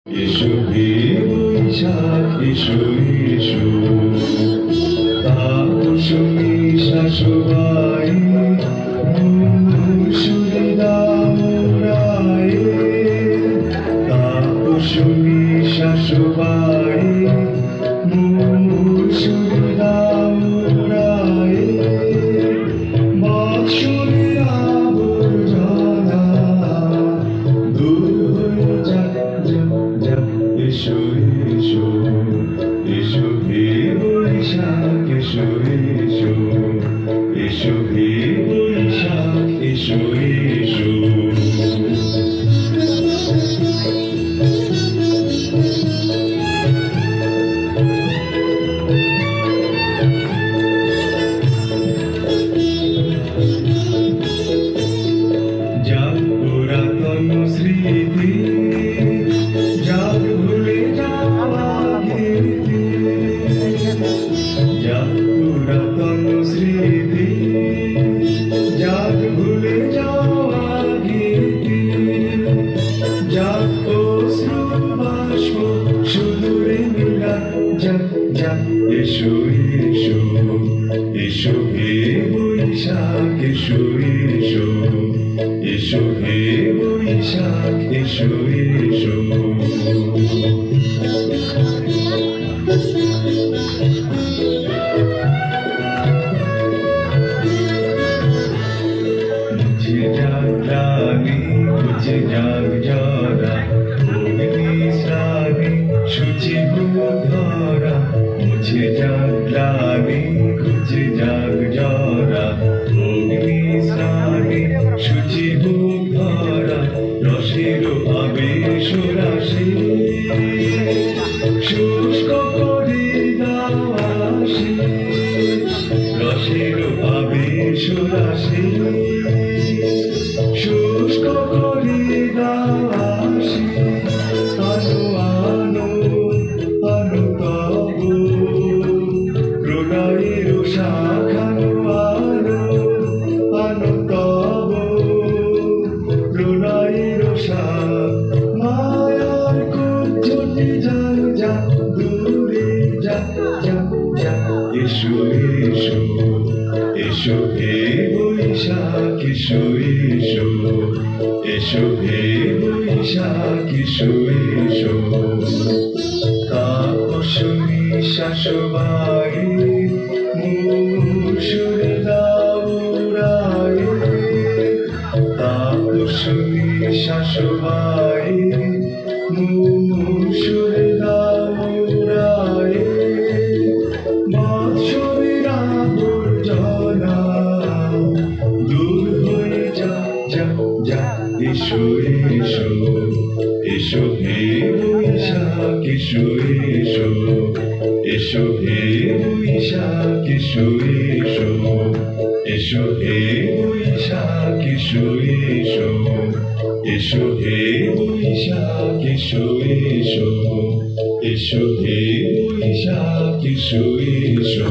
এসো হে বৈশাখ এসো এসো তাপসী শাশুবাই সুরে দামরায় তাপসী শাশুবাই সুরে দামরায় বাৎসরে আবর্জনা দূর হয়ে যাক যাক এসো এসো এসো হে বৈশাখ এসো এসো এসো হে বৈশাখ এসো এসো যাক পুরাতন স্মৃতি যাক ভুলে যাওয়া কীর্তি যাক পুরাতন স্মৃতি যাক ভুলে যাওয়া কীর্তি যাক অশ্রু বাষ্প সুদূরে মিলা যাক যাক এসো এসো এসো হে বৈশাখ এসো এসো এসো হে বৈশাখ এসো এসো মুছে যাক গ্লানি মুছে যাক জরা অগ্নি শ্রাবি সূচি হোক ধরা মুছে যাক গ্লানি মুছে যাক জরা অগ্নি শ্রাবি সূচি হোক ধরা রসের আবেশ রাশি শুষ্ক করে দাওয়াসি রসের আবেশ রাশি শুষ্ক করে দাওয়াসি আনো আনো আনো তব প্রণয়ের শাখানো আনো আনো তব প্রণয়ের শাখ মায়ার কুঞ্জটি যাক যাক দূরে যাক যাক যাক এসো এসো এসো হে বৈশাখ এসো এসো এসো হে বৈশাখ এসো এসো তাপসী শাশুবাই সুরে দামরায় তাপসী শাশুবাই সুরে দামরায় বাৎসরের আবর্জনা দূর হয়ে যাক যাক যাক এসো এসো এসো হে বৈশাখ এসো এসো এসো হে বৈশাখ এসো এসো এসো হে বৈশাখ এসো এসো এসো হে বৈশাখ এসো এসো এসো হে বৈশাখ এসো এসো